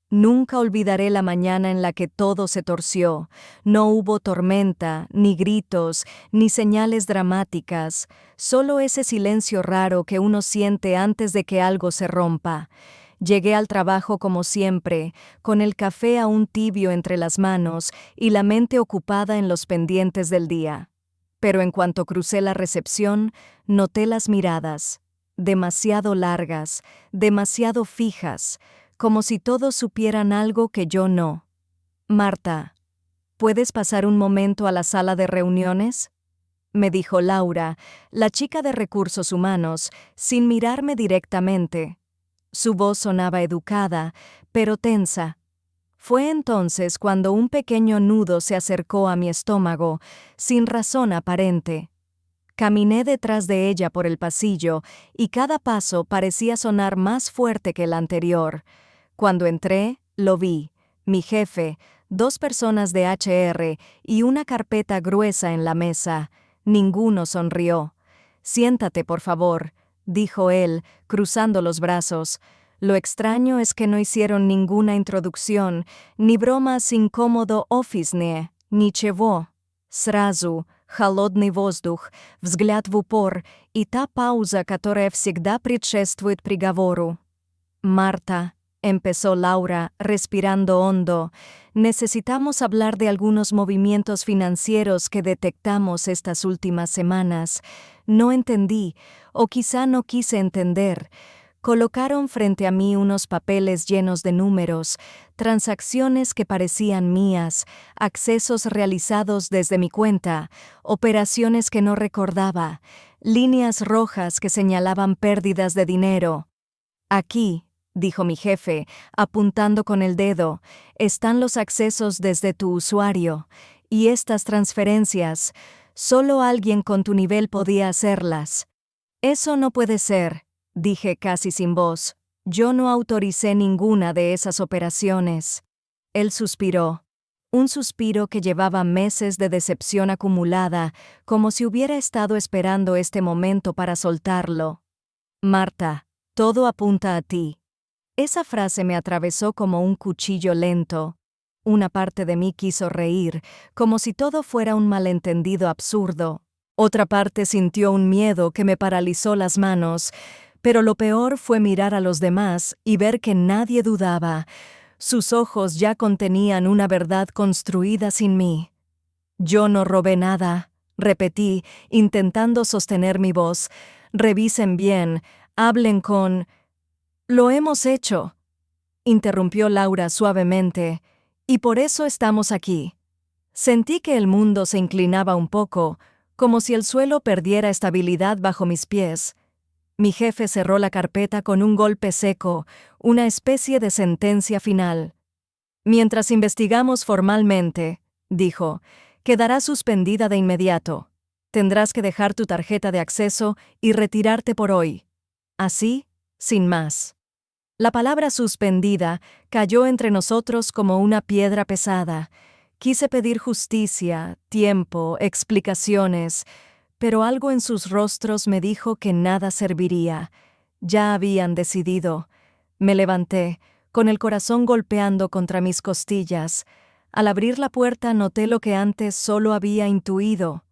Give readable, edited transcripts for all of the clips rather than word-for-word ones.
Nunca olvidaré la mañana en la que todo se torció. No hubo tormenta, ni gritos, ni señales dramáticas, solo ese silencio raro que uno siente antes de que algo se rompa. Llegué al trabajo como siempre, con el café aún tibio entre las manos y la mente ocupada en los pendientes del día. Pero en cuanto crucé la recepción, noté las miradas, demasiado largas, demasiado fijas, como si todos supieran algo que yo no. Marta, ¿puedes pasar un momento a la sala de reuniones? Me dijo Laura, la chica de recursos humanos, sin mirarme directamente. Su voz sonaba educada, pero tensa. Fue entonces cuando un pequeño nudo se acercó a mi estómago, sin razón aparente. Caminé detrás de ella por el pasillo, y cada paso parecía sonar más fuerte que el anterior. Cuando entré, lo vi, mi jefe, 2 personas de HR y una carpeta gruesa en la mesa. Ninguno sonrió. «Siéntate, por favor», dijo él, cruzando los brazos. Lo extraño es que no hicieron ninguna introducción, ni bromas incómodo офисные, ничего. Сразу, холодный воздух, взгляд в упор и та пауза, которая всегда предшествует приговору. «Marta», empezó Laura, respirando hondo, «necesitamos hablar de algunos movimientos financieros que detectamos estas últimas semanas. No entendí, o quizá no quise entender». Colocaron frente a mí unos papeles llenos de números, transacciones que parecían mías, accesos realizados desde mi cuenta, operaciones que no recordaba, líneas rojas que señalaban pérdidas de dinero. «Aquí», dijo mi jefe, apuntando con el dedo, «están los accesos desde tu usuario. Y estas transferencias, solo alguien con tu nivel podía hacerlas». «Eso no puede ser», dije casi sin voz. «Yo no autoricé ninguna de esas operaciones». Él suspiró. Un suspiro que llevaba meses de decepción acumulada, como si hubiera estado esperando este momento para soltarlo. «Marta, todo apunta a ti». Esa frase me atravesó como un cuchillo lento. Una parte de mí quiso reír, como si todo fuera un malentendido absurdo. Otra parte sintió un miedo que me paralizó las manos, pero lo peor fue mirar a los demás y ver que nadie dudaba. Sus ojos ya contenían una verdad construida sin mí. «Yo no robé nada», repetí, intentando sostener mi voz. «Revisen bien, hablen con...» «Lo hemos hecho», interrumpió Laura suavemente, «y por eso estamos aquí». Sentí que el mundo se inclinaba un poco, como si el suelo perdiera estabilidad bajo mis pies. Mi jefe cerró la carpeta con un golpe seco, una especie de sentencia final. «Mientras investigamos formalmente», dijo, «quedará suspendida de inmediato. Tendrás que dejar tu tarjeta de acceso y retirarte por hoy. Así, sin más». La palabra suspendida cayó entre nosotros como una piedra pesada. Quise pedir justicia, tiempo, explicaciones, pero algo en sus rostros me dijo que nada serviría. Ya habían decidido. Me levanté, con el corazón golpeando contra mis costillas. Al abrir la puerta noté lo que antes solo había intuido.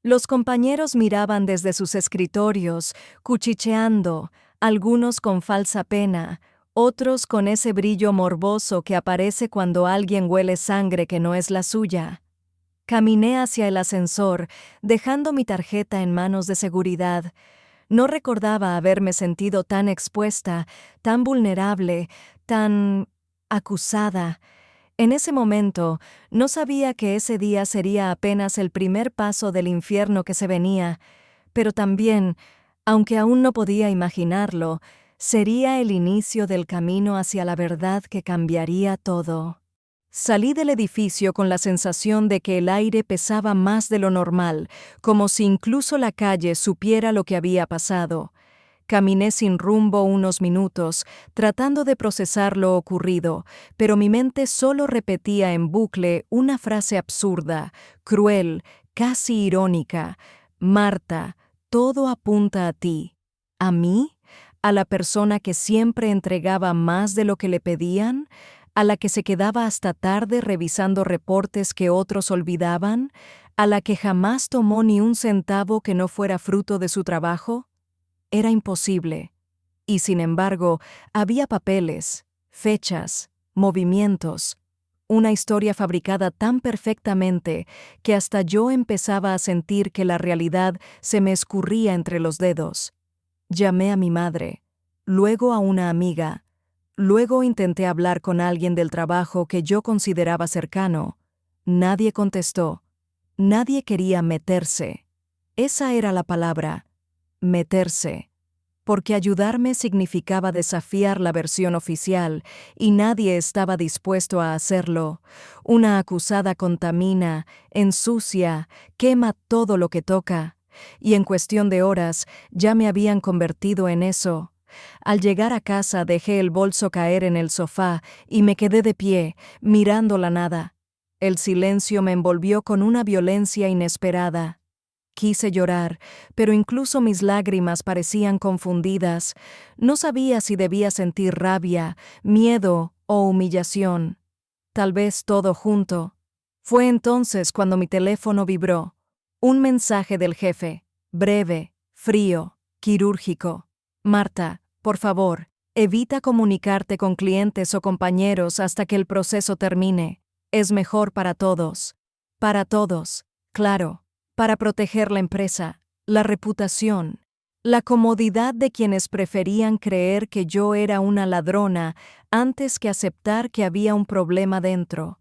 Los compañeros miraban desde sus escritorios, cuchicheando, algunos con falsa pena, otros con ese brillo morboso que aparece cuando alguien huele sangre que no es la suya. Caminé hacia el ascensor, dejando mi tarjeta en manos de seguridad. No recordaba haberme sentido tan expuesta, tan vulnerable, tan acusada. En ese momento, no sabía que ese día sería apenas el primer paso del infierno que se venía, pero también, aunque aún no podía imaginarlo, sería el inicio del camino hacia la verdad que cambiaría todo. Salí del edificio con la sensación de que el aire pesaba más de lo normal, como si incluso la calle supiera lo que había pasado. Caminé sin rumbo unos minutos, tratando de procesar lo ocurrido, pero mi mente solo repetía en bucle una frase absurda, cruel, casi irónica. «Marta, todo apunta a ti». ¿A mí? ¿A la persona que siempre entregaba más de lo que le pedían? a la que se quedaba hasta tarde revisando reportes que otros olvidaban, a la que jamás tomó ni un centavo que no fuera fruto de su trabajo? Era imposible. Y sin embargo, había papeles, fechas, movimientos, una historia fabricada tan perfectamente que hasta yo empezaba a sentir que la realidad se me escurría entre los dedos. Llamé a mi madre, luego a una amiga, luego intenté hablar con alguien del trabajo que yo consideraba cercano. Nadie contestó. Nadie quería meterse. Esa era la palabra, meterse. Porque ayudarme significaba desafiar la versión oficial, y nadie estaba dispuesto a hacerlo. Una acusada contamina, ensucia, quema todo lo que toca. Y en cuestión de horas ya me habían convertido en eso. Al llegar a casa dejé el bolso caer en el sofá y me quedé de pie, mirando la nada. El silencio me envolvió con una violencia inesperada. Quise llorar, pero incluso mis lágrimas parecían confundidas. No sabía si debía sentir rabia, miedo o humillación. Tal vez todo junto. Fue entonces cuando mi teléfono vibró. Un mensaje del jefe, breve, frío, quirúrgico. Marta, por favor, evita comunicarte con clientes o compañeros hasta que el proceso termine. Es mejor para todos. Para todos, claro. Para proteger la empresa, la reputación, la comodidad de quienes preferían creer que yo era una ladrona antes que aceptar que había un problema dentro.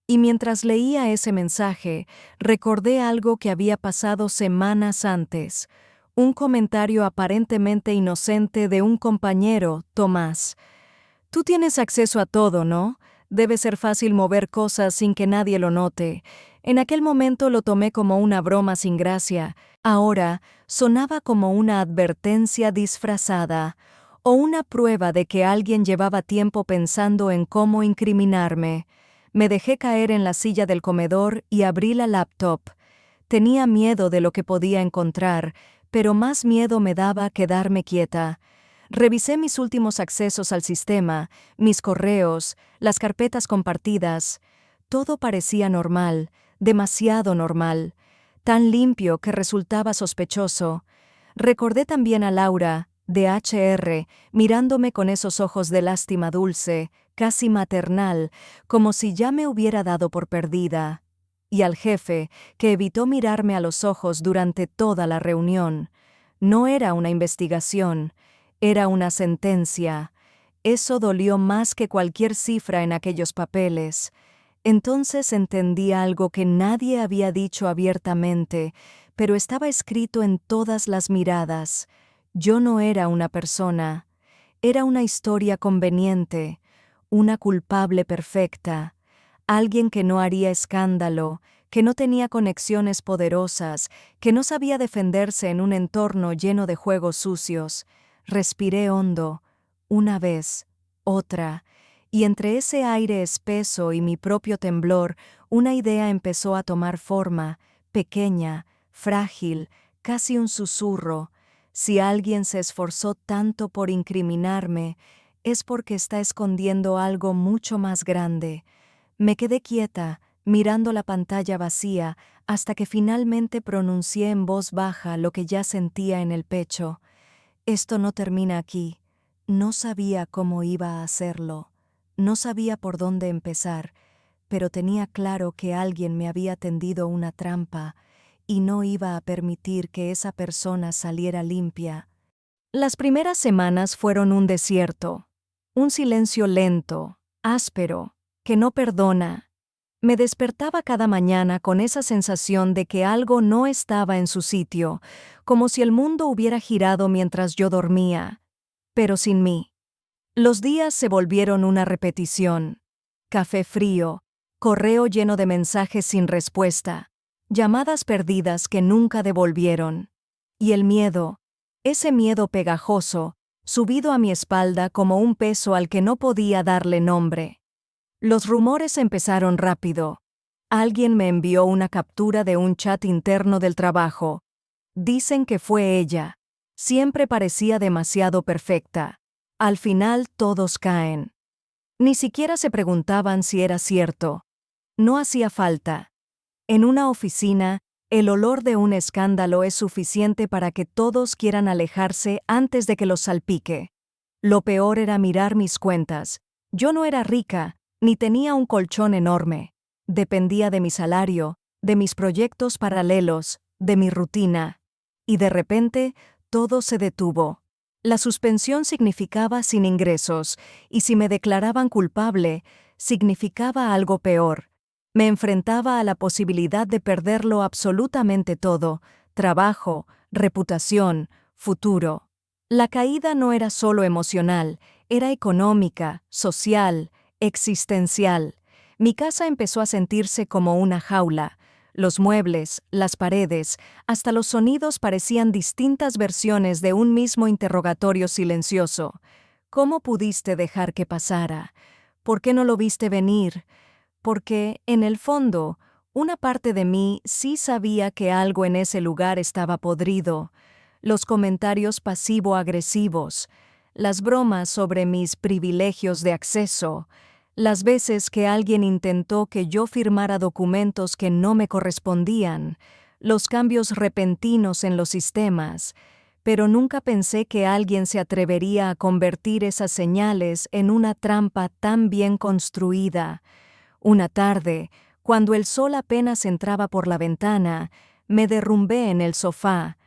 Y mientras leía ese mensaje, recordé algo que había pasado semanas antes, un comentario aparentemente inocente de un compañero, Tomás. Tú tienes acceso a todo, ¿no? Debe ser fácil mover cosas sin que nadie lo note. En aquel momento lo tomé como una broma sin gracia. Ahora sonaba como una advertencia disfrazada o una prueba de que alguien llevaba tiempo pensando en cómo incriminarme. Me dejé caer en la silla del comedor y abrí la laptop. Tenía miedo de lo que podía encontrar, pero más miedo me daba quedarme quieta. Revisé mis últimos accesos al sistema, mis correos, las carpetas compartidas. Todo parecía normal, demasiado normal, tan limpio que resultaba sospechoso. Recordé también a Laura, de HR, mirándome con esos ojos de lástima dulce, casi maternal, como si ya me hubiera dado por perdida. Y al jefe, que evitó mirarme a los ojos durante toda la reunión. No era una investigación, era una sentencia. Eso dolió más que cualquier cifra en aquellos papeles. Entonces entendí algo que nadie había dicho abiertamente, pero estaba escrito en todas las miradas. Yo no era una persona, era una historia conveniente, una culpable perfecta, alguien que no haría escándalo, que no tenía conexiones poderosas, que no sabía defenderse en un entorno lleno de juegos sucios. Respiré hondo, una vez, otra, y entre ese aire espeso y mi propio temblor, una idea empezó a tomar forma, pequeña, frágil, casi un susurro. Si alguien se esforzó tanto por incriminarme, es porque está escondiendo algo mucho más grande. Me quedé quieta, mirando la pantalla vacía, hasta que finalmente pronuncié en voz baja lo que ya sentía en el pecho. Esto no termina aquí. No sabía cómo iba a hacerlo. No sabía por dónde empezar, pero tenía claro que alguien me había tendido una trampa y no iba a permitir que esa persona saliera limpia. Las primeras semanas fueron un desierto, un silencio lento, áspero, que no perdona. Me despertaba cada mañana con esa sensación de que algo no estaba en su sitio, como si el mundo hubiera girado mientras yo dormía, pero sin mí. Los días se volvieron una repetición. Café frío, correo lleno de mensajes sin respuesta, llamadas perdidas que nunca devolvieron. Y el miedo, ese miedo pegajoso, subido a mi espalda como un peso al que no podía darle nombre. Los rumores empezaron rápido. Alguien me envió una captura de un chat interno del trabajo. Dicen que fue ella. Siempre parecía demasiado perfecta. Al final todos caen. Ni siquiera se preguntaban si era cierto. No hacía falta. En una oficina, el olor de un escándalo es suficiente para que todos quieran alejarse antes de que los salpique. Lo peor era mirar mis cuentas. Yo no era rica, ni tenía un colchón enorme. Dependía de mi salario, de mis proyectos paralelos, de mi rutina. Y de repente, todo se detuvo. La suspensión significaba sin ingresos, y si me declaraban culpable, significaba algo peor. Me enfrentaba a la posibilidad de perderlo absolutamente todo: trabajo, reputación, futuro. La caída no era solo emocional, era económica, social, existencial. Mi casa empezó a sentirse como una jaula. Los muebles, las paredes, hasta los sonidos parecían distintas versiones de un mismo interrogatorio silencioso. ¿Cómo pudiste dejar que pasara? ¿Por qué no lo viste venir? Porque, en el fondo, una parte de mí sí sabía que algo en ese lugar estaba podrido. Los comentarios pasivo-agresivos, las bromas sobre mis privilegios de acceso, las veces que alguien intentó que yo firmara documentos que no me correspondían, los cambios repentinos en los sistemas, pero nunca pensé que alguien se atrevería a convertir esas señales en una trampa tan bien construida. Una tarde, cuando el sol apenas entraba por la ventana, me derrumbé en el sofá.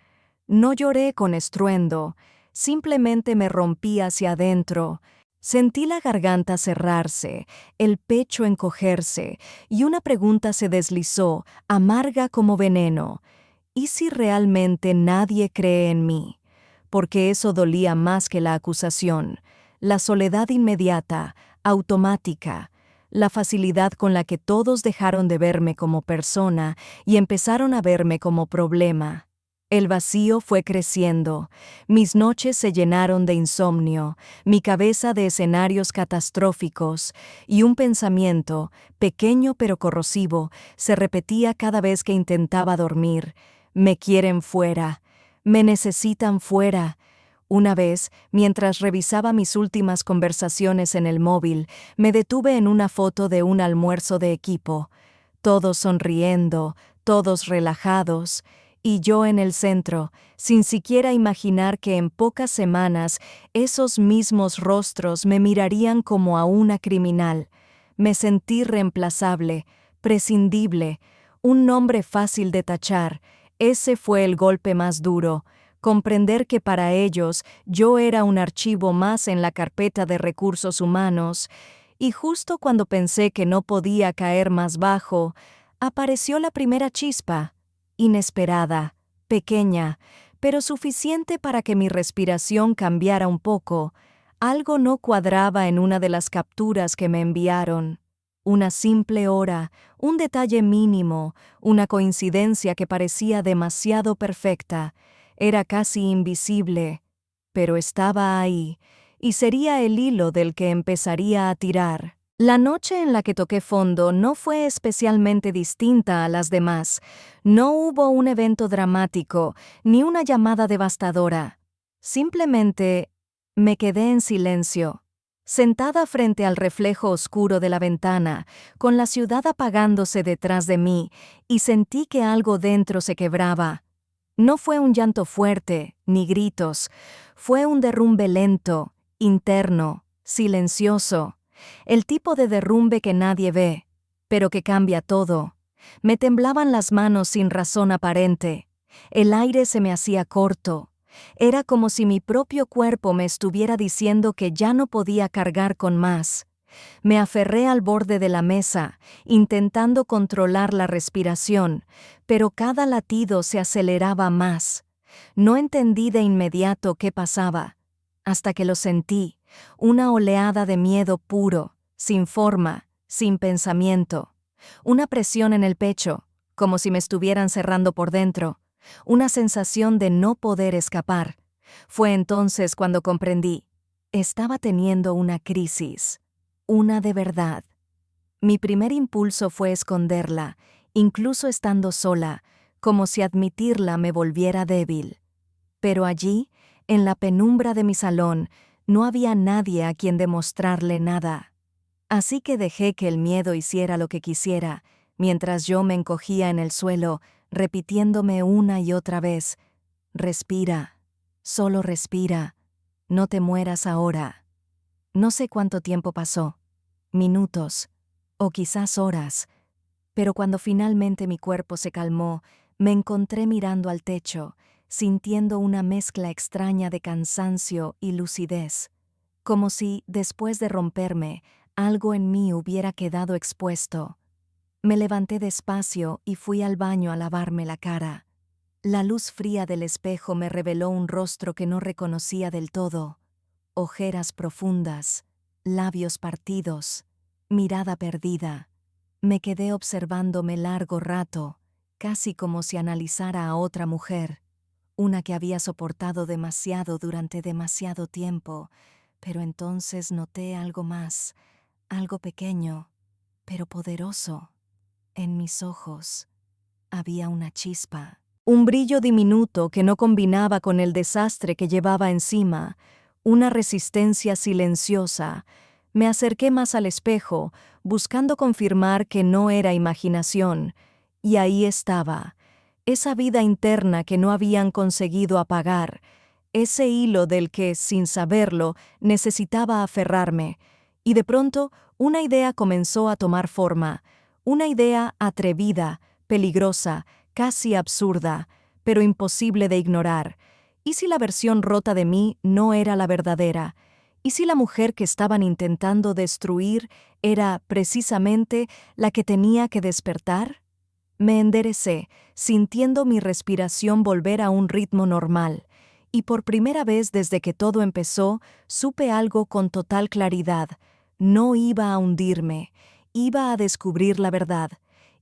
No lloré con estruendo, simplemente me rompí hacia adentro. Sentí la garganta cerrarse, el pecho encogerse, y una pregunta se deslizó, amarga como veneno. ¿Y si realmente nadie cree en mí? Porque eso dolía más que la acusación. La soledad inmediata, automática, la facilidad con la que todos dejaron de verme como persona y empezaron a verme como problema. El vacío fue creciendo, mis noches se llenaron de insomnio, mi cabeza de escenarios catastróficos, y un pensamiento, pequeño pero corrosivo, se repetía cada vez que intentaba dormir: me quieren fuera, me necesitan fuera. Una vez, mientras revisaba mis últimas conversaciones en el móvil, me detuve en una foto de un almuerzo de equipo. Todos sonriendo, todos relajados, y yo en el centro, sin siquiera imaginar que en pocas semanas esos mismos rostros me mirarían como a una criminal. Me sentí reemplazable, prescindible, un nombre fácil de tachar. Ese fue el golpe más duro. Comprender que para ellos yo era un archivo más en la carpeta de recursos humanos, y justo cuando pensé que no podía caer más bajo, apareció la primera chispa, inesperada, pequeña, pero suficiente para que mi respiración cambiara un poco. Algo no cuadraba en una de las capturas que me enviaron. Una simple hora, un detalle mínimo, una coincidencia que parecía demasiado perfecta. Era casi invisible, pero estaba ahí, y sería el hilo del que empezaría a tirar. La noche en la que toqué fondo no fue especialmente distinta a las demás. No hubo un evento dramático, ni una llamada devastadora. Simplemente me quedé en silencio, sentada frente al reflejo oscuro de la ventana, con la ciudad apagándose detrás de mí, y sentí que algo dentro se quebraba. No fue un llanto fuerte, ni gritos, fue un derrumbe lento, interno, silencioso, el tipo de derrumbe que nadie ve, pero que cambia todo. Me temblaban las manos sin razón aparente, el aire se me hacía corto, era como si mi propio cuerpo me estuviera diciendo que ya no podía cargar con más. Me aferré al borde de la mesa, intentando controlar la respiración, pero cada latido se aceleraba más. No entendí de inmediato qué pasaba, hasta que lo sentí, una oleada de miedo puro, sin forma, sin pensamiento. Una presión en el pecho, como si me estuvieran cerrando por dentro, una sensación de no poder escapar. Fue entonces cuando comprendí: estaba teniendo una crisis. Una de verdad. Mi primer impulso fue esconderla, incluso estando sola, como si admitirla me volviera débil. Pero allí, en la penumbra de mi salón, no había nadie a quien demostrarle nada. Así que dejé que el miedo hiciera lo que quisiera, mientras yo me encogía en el suelo, repitiéndome una y otra vez: respira, solo respira, no te mueras ahora. No sé cuánto tiempo pasó, minutos, o quizás horas, pero cuando finalmente mi cuerpo se calmó, me encontré mirando al techo, sintiendo una mezcla extraña de cansancio y lucidez, como si, después de romperme, algo en mí hubiera quedado expuesto. Me levanté despacio y fui al baño a lavarme la cara. La luz fría del espejo me reveló un rostro que no reconocía del todo: ojeras profundas, labios partidos, mirada perdida. Me quedé observándome largo rato, casi como si analizara a otra mujer, una que había soportado demasiado durante demasiado tiempo, pero entonces noté algo más, algo pequeño, pero poderoso. En mis ojos había una chispa, un brillo diminuto que no combinaba con el desastre que llevaba encima, una resistencia silenciosa. Me acerqué más al espejo, buscando confirmar que no era imaginación, y ahí estaba, esa vida interna que no habían conseguido apagar, ese hilo del que, sin saberlo, necesitaba aferrarme, y de pronto una idea comenzó a tomar forma, una idea atrevida, peligrosa, casi absurda, pero imposible de ignorar. ¿Y si la versión rota de mí no era la verdadera? ¿Y si la mujer que estaban intentando destruir era, precisamente, la que tenía que despertar? Me enderecé, sintiendo mi respiración volver a un ritmo normal, y por primera vez desde que todo empezó, supe algo con total claridad: no iba a hundirme, iba a descubrir la verdad,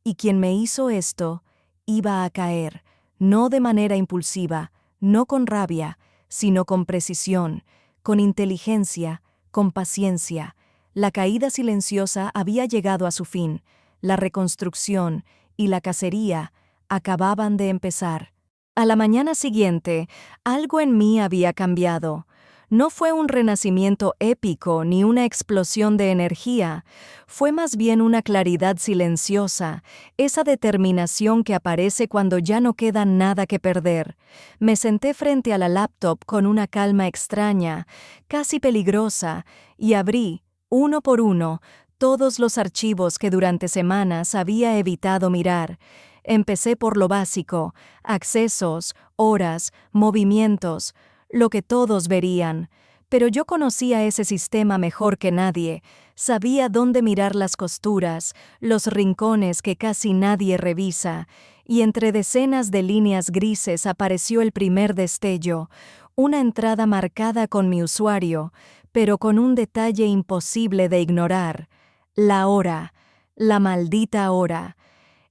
y quien me hizo esto iba a caer, no de manera impulsiva, no con rabia, sino con precisión, con inteligencia, con paciencia. La caída silenciosa había llegado a su fin, la reconstrucción y la cacería acababan de empezar. A la mañana siguiente, algo en mí había cambiado. No fue un renacimiento épico ni una explosión de energía, fue más bien una claridad silenciosa, esa determinación que aparece cuando ya no queda nada que perder. Me senté frente a la laptop con una calma extraña, casi peligrosa, y abrí, uno por uno, todos los archivos que durante semanas había evitado mirar. Empecé por lo básico: accesos, horas, movimientos, lo que todos verían. Pero yo conocía ese sistema mejor que nadie, sabía dónde mirar las costuras, los rincones que casi nadie revisa, y entre decenas de líneas grises apareció el primer destello, una entrada marcada con mi usuario, pero con un detalle imposible de ignorar: la hora, la maldita hora.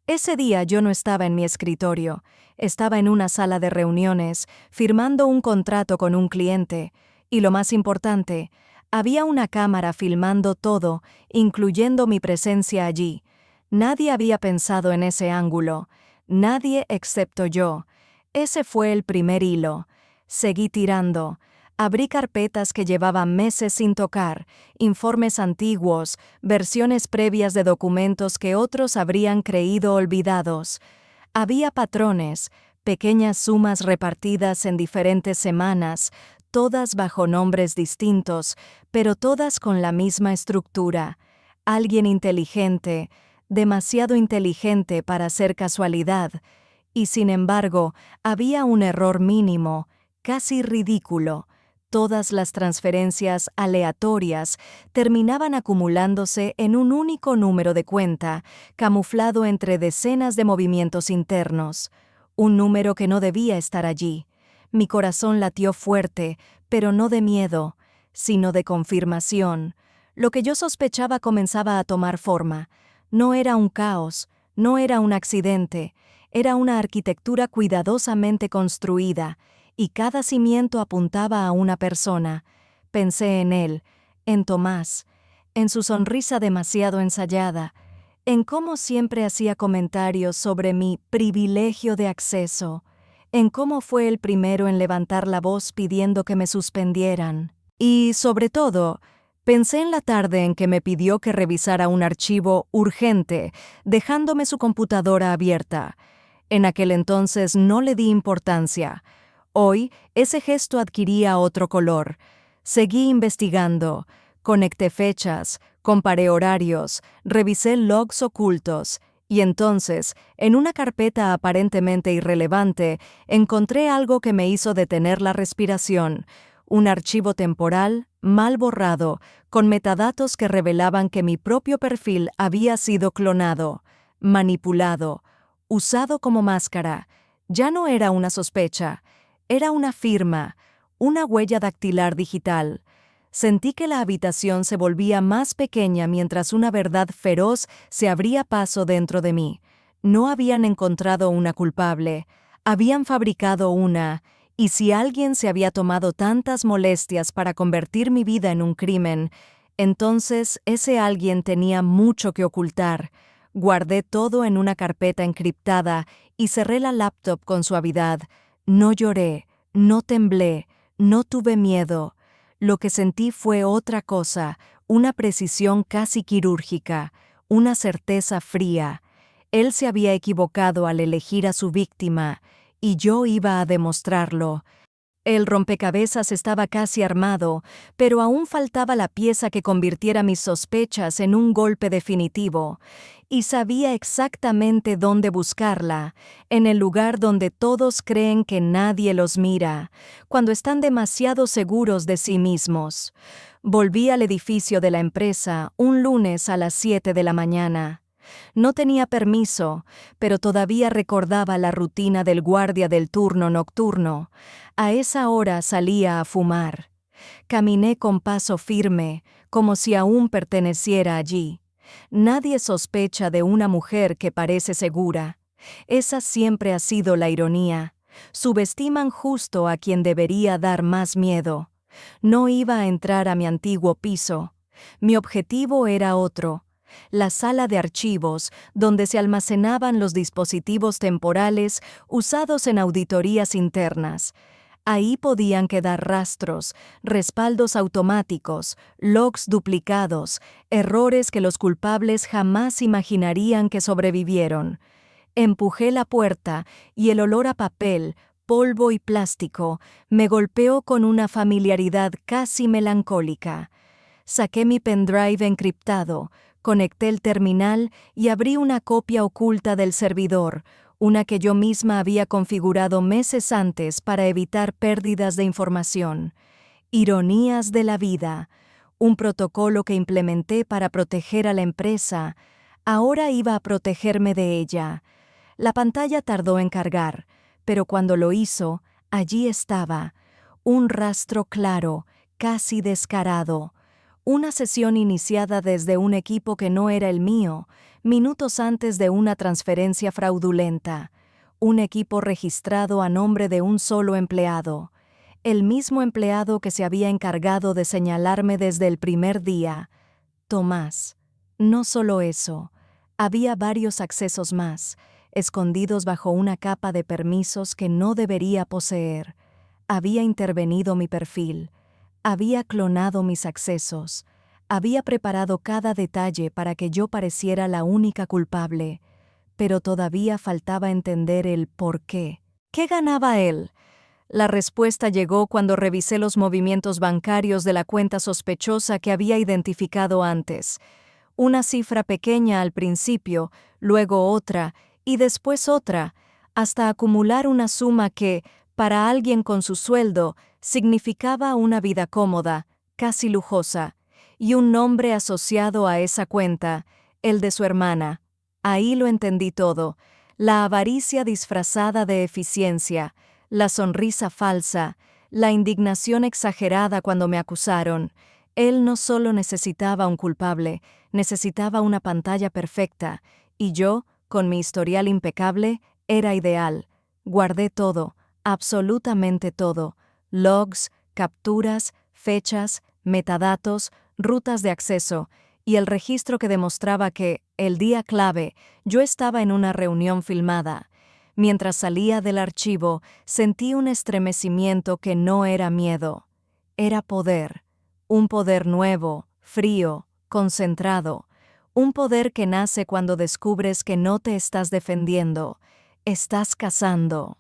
Ese día yo no estaba en mi escritorio, estaba en una sala de reuniones, firmando un contrato con un cliente, y lo más importante, había una cámara filmando todo, incluyendo mi presencia allí. Nadie había pensado en ese ángulo, nadie excepto yo. Ese fue el primer hilo. Seguí tirando. Abrí carpetas que llevaba meses sin tocar, informes antiguos, versiones previas de documentos que otros habrían creído olvidados. Había patrones, pequeñas sumas repartidas en diferentes semanas, todas bajo nombres distintos, pero todas con la misma estructura. Alguien inteligente, demasiado inteligente para ser casualidad, y sin embargo, había un error mínimo, casi ridículo. Todas las transferencias aleatorias terminaban acumulándose en un único número de cuenta, camuflado entre decenas de movimientos internos. Un número que no debía estar allí. Mi corazón latió fuerte, pero no de miedo, sino de confirmación. Lo que yo sospechaba comenzaba a tomar forma. No era un caos, no era un accidente, era una arquitectura cuidadosamente construida, y cada cimiento apuntaba a una persona. Pensé en él, en Tomás, en su sonrisa demasiado ensayada, en cómo siempre hacía comentarios sobre mi privilegio de acceso, en cómo fue el primero en levantar la voz pidiendo que me suspendieran. Y, sobre todo, Pensé en la tarde en que me pidió que revisara un archivo urgente, dejándome su computadora abierta. En aquel entonces no le di importancia. Hoy, ese gesto adquiría otro color. Seguí investigando, conecté fechas, comparé horarios, revisé logs ocultos, y entonces, en una carpeta aparentemente irrelevante, encontré algo que me hizo detener la respiración. Un archivo temporal, mal borrado, con metadatos que revelaban que mi propio perfil había sido clonado, manipulado, usado como máscara. Ya no era una sospecha, era una firma, una huella dactilar digital. Sentí que la habitación se volvía más pequeña mientras una verdad feroz se abría paso dentro de mí. No habían encontrado una culpable, habían fabricado una, y si alguien se había tomado tantas molestias para convertir mi vida en un crimen, entonces ese alguien tenía mucho que ocultar. Guardé todo en una carpeta encriptada y cerré la laptop con suavidad. No lloré, no temblé, no tuve miedo. Lo que sentí fue otra cosa, una precisión casi quirúrgica, una certeza fría. Él se había equivocado al elegir a su víctima, y yo iba a demostrarlo. El rompecabezas estaba casi armado, pero aún faltaba la pieza que convirtiera mis sospechas en un golpe definitivo, y sabía exactamente dónde buscarla, en el lugar donde todos creen que nadie los mira, cuando están demasiado seguros de sí mismos. Volví al edificio de la empresa un lunes a las 7 de la mañana. No tenía permiso, pero todavía recordaba la rutina del guardia del turno nocturno. A esa hora salía a fumar. Caminé con paso firme, como si aún perteneciera allí. Nadie sospecha de una mujer que parece segura. Esa siempre ha sido la ironía. Subestiman justo a quien debería dar más miedo. No iba a entrar a mi antiguo piso. Mi objetivo era otro. La sala de archivos, donde se almacenaban los dispositivos temporales usados en auditorías internas. Ahí podían quedar rastros, respaldos automáticos, logs duplicados, errores que los culpables jamás imaginarían que sobrevivieron. Empujé la puerta y el olor a papel, polvo y plástico me golpeó con una familiaridad casi melancólica. Saqué mi pendrive encriptado, conecté el terminal y abrí una copia oculta del servidor, una que yo misma había configurado meses antes para evitar pérdidas de información. Ironías de la vida. Un protocolo que implementé para proteger a la empresa, ahora iba a protegerme de ella. La pantalla tardó en cargar, pero cuando lo hizo, allí estaba, un rastro claro, casi descarado. Una sesión iniciada desde un equipo que no era el mío, minutos antes de una transferencia fraudulenta. Un equipo registrado a nombre de un solo empleado. El mismo empleado que se había encargado de señalarme desde el primer día. Tomás. No solo eso. Había varios accesos más, escondidos bajo una capa de permisos que no debería poseer. Había intervenido mi perfil. Había clonado mis accesos. Había preparado cada detalle para que yo pareciera la única culpable. Pero todavía faltaba entender el por qué. ¿Qué ganaba él? La respuesta llegó cuando revisé los movimientos bancarios de la cuenta sospechosa que había identificado antes. Una cifra pequeña al principio, luego otra, y después otra, hasta acumular una suma que, para alguien con su sueldo, significaba una vida cómoda, casi lujosa, y un nombre asociado a esa cuenta, el de su hermana. Ahí lo entendí todo, la avaricia disfrazada de eficiencia, la sonrisa falsa, la indignación exagerada cuando me acusaron. Él no solo necesitaba un culpable, necesitaba una pantalla perfecta, y yo, con mi historial impecable, era ideal. Guardé todo, absolutamente todo, logs, capturas, fechas, metadatos, rutas de acceso, y el registro que demostraba que, el día clave, yo estaba en una reunión filmada. Mientras salía del archivo, sentí un estremecimiento que no era miedo. Era poder, un poder nuevo, frío, concentrado, un poder que nace cuando descubres que no te estás defendiendo, estás cazando.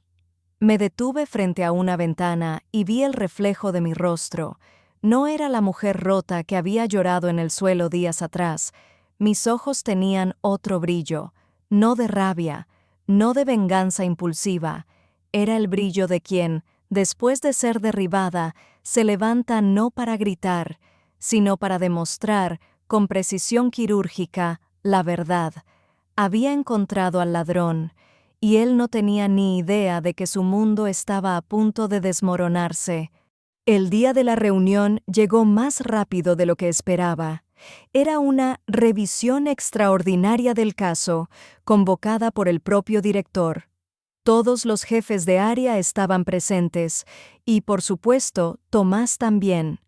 Me detuve frente a una ventana y vi el reflejo de mi rostro. No era la mujer rota que había llorado en el suelo días atrás. Mis ojos tenían otro brillo, no de rabia, no de venganza impulsiva. Era el brillo de quien, después de ser derribada, se levanta no para gritar, sino para demostrar, con precisión quirúrgica, la verdad. Había encontrado al ladrón, y él no tenía ni idea de que su mundo estaba a punto de desmoronarse. El día de la reunión llegó más rápido de lo que esperaba. Era una revisión extraordinaria del caso, convocada por el propio director. Todos los jefes de área estaban presentes, y por supuesto, Tomás también.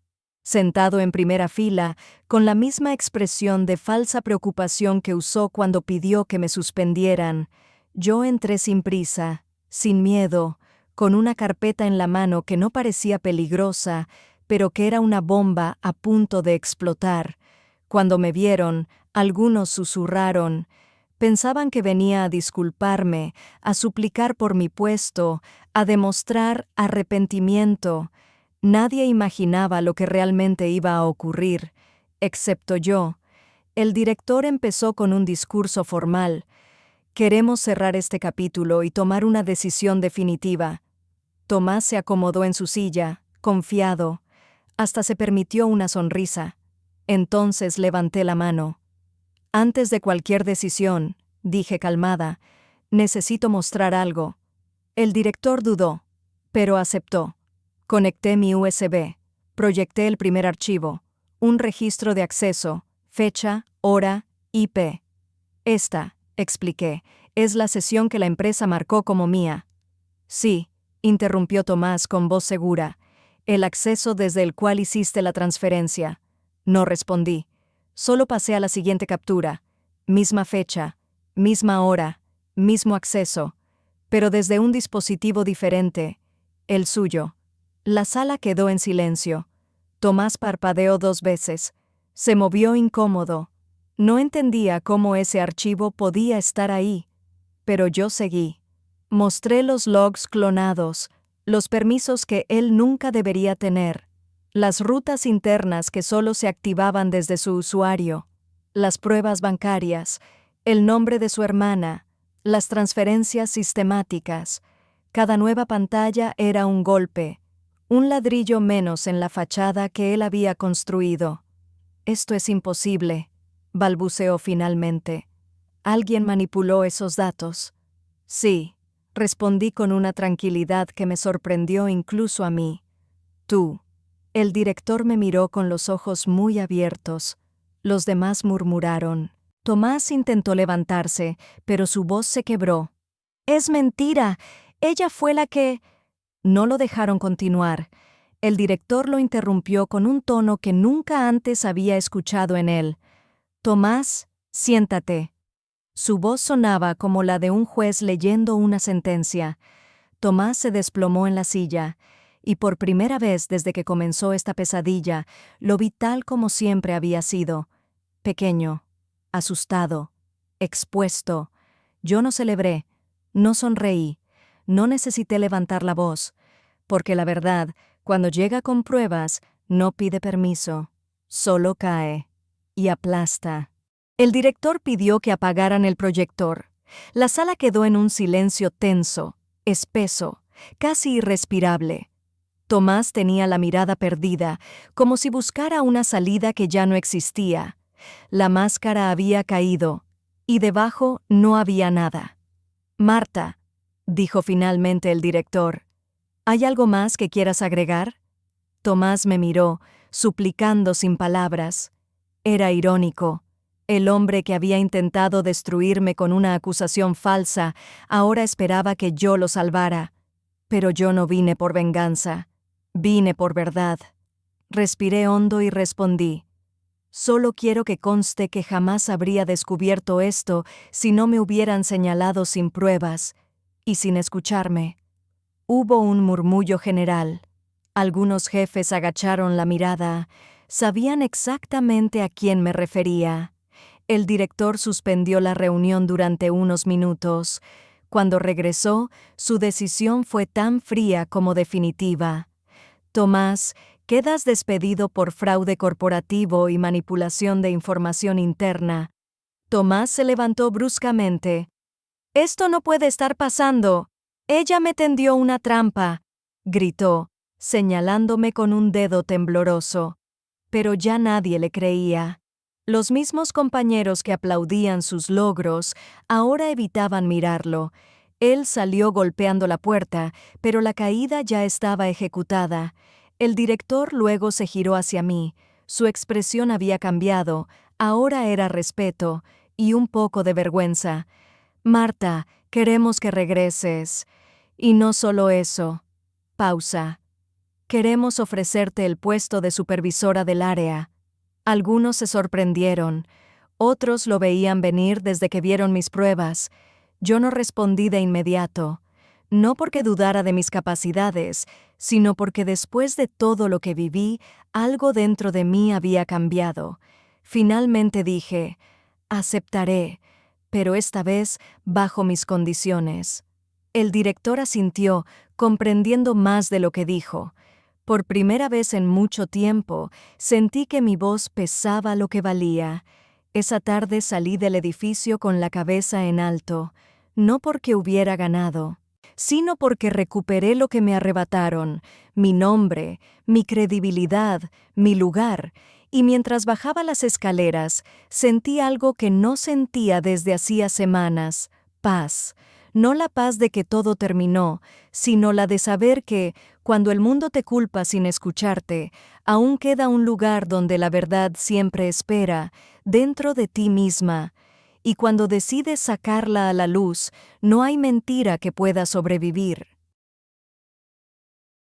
Sentado en primera fila, con la misma expresión de falsa preocupación que usó cuando pidió que me suspendieran, yo entré sin prisa, sin miedo, con una carpeta en la mano que no parecía peligrosa, pero que era una bomba a punto de explotar. Cuando me vieron, algunos susurraron. Pensaban que venía a disculparme, a suplicar por mi puesto, a demostrar arrepentimiento. Nadie imaginaba lo que realmente iba a ocurrir, excepto yo. El director empezó con un discurso formal. Queremos cerrar este capítulo y tomar una decisión definitiva. Tomás se acomodó en su silla, confiado. Hasta se permitió una sonrisa. Entonces levanté la mano. Antes de cualquier decisión, dije calmada, necesito mostrar algo. El director dudó, pero aceptó. Conecté mi USB. Proyecté el primer archivo. Un registro de acceso, fecha, hora, IP. Esta, expliqué, es la sesión que la empresa marcó como mía. Sí, interrumpió Tomás con voz segura. El acceso desde el cual hiciste la transferencia. No respondí. Solo pasé a la siguiente captura. Misma fecha, misma hora, mismo acceso, pero desde un dispositivo diferente, el suyo. La sala quedó en silencio. Tomás parpadeó 2 veces. Se movió incómodo. No entendía cómo ese archivo podía estar ahí. Pero yo seguí. Mostré los logs clonados, los permisos que él nunca debería tener, las rutas internas que solo se activaban desde su usuario, las pruebas bancarias, el nombre de su hermana, las transferencias sistemáticas. Cada nueva pantalla era un golpe, un ladrillo menos en la fachada que él había construido. Esto es imposible, balbuceó finalmente. ¿Alguien manipuló esos datos? Sí, respondí con una tranquilidad que me sorprendió incluso a mí. Tú. El director me miró con los ojos muy abiertos. Los demás murmuraron. Tomás intentó levantarse, pero su voz se quebró. «Es mentira. Ella fue la que...» No lo dejaron continuar. El director lo interrumpió con un tono que nunca antes había escuchado en él. «Tomás, siéntate». Su voz sonaba como la de un juez leyendo una sentencia. Tomás se desplomó en la silla, y por primera vez desde que comenzó esta pesadilla, lo vi tal como siempre había sido. Pequeño, asustado, expuesto. Yo no celebré, no sonreí, no necesité levantar la voz, porque la verdad, cuando llega con pruebas, no pide permiso, solo cae y aplasta. El director pidió que apagaran el proyector. La sala quedó en un silencio tenso, espeso, casi irrespirable. Tomás tenía la mirada perdida, como si buscara una salida que ya no existía. La máscara había caído, y debajo no había nada. «Marta», dijo finalmente el director, «¿hay algo más que quieras agregar?» Tomás me miró, suplicando sin palabras. Era irónico. El hombre que había intentado destruirme con una acusación falsa ahora esperaba que yo lo salvara. Pero yo no vine por venganza. Vine por verdad. Respiré hondo y respondí. Solo quiero que conste que jamás habría descubierto esto si no me hubieran señalado sin pruebas y sin escucharme. Hubo un murmullo general. Algunos jefes agacharon la mirada, Sabían exactamente a quién me refería. El director suspendió la reunión durante unos minutos. Cuando regresó, su decisión fue tan fría como definitiva. Tomás, quedas despedido por fraude corporativo y manipulación de información interna. Tomás se levantó bruscamente. «Esto no puede estar pasando. Ella me tendió una trampa», gritó, señalándome con un dedo tembloroso. Pero ya nadie le creía. Los mismos compañeros que aplaudían sus logros ahora evitaban mirarlo. Él salió golpeando la puerta, pero la caída ya estaba ejecutada. El director luego se giró hacia mí. Su expresión había cambiado, ahora era respeto y un poco de vergüenza. «Marta, queremos que regreses. Y no solo eso». Pausa. «Queremos ofrecerte el puesto de supervisora del área». Algunos se sorprendieron, otros lo veían venir desde que vieron mis pruebas. Yo no respondí de inmediato, no porque dudara de mis capacidades, sino porque después de todo lo que viví, algo dentro de mí había cambiado. Finalmente dije, aceptaré, pero esta vez bajo mis condiciones. El director asintió, comprendiendo más de lo que dijo. Por primera vez en mucho tiempo, sentí que mi voz pesaba lo que valía. Esa tarde salí del edificio con la cabeza en alto, no porque hubiera ganado, sino porque recuperé lo que me arrebataron, mi nombre, mi credibilidad, mi lugar, y mientras bajaba las escaleras, sentí algo que no sentía desde hacía semanas: paz. No la paz de que todo terminó, sino la de saber que, cuando el mundo te culpa sin escucharte, aún queda un lugar donde la verdad siempre espera, dentro de ti misma. Y cuando decides sacarla a la luz, no hay mentira que pueda sobrevivir.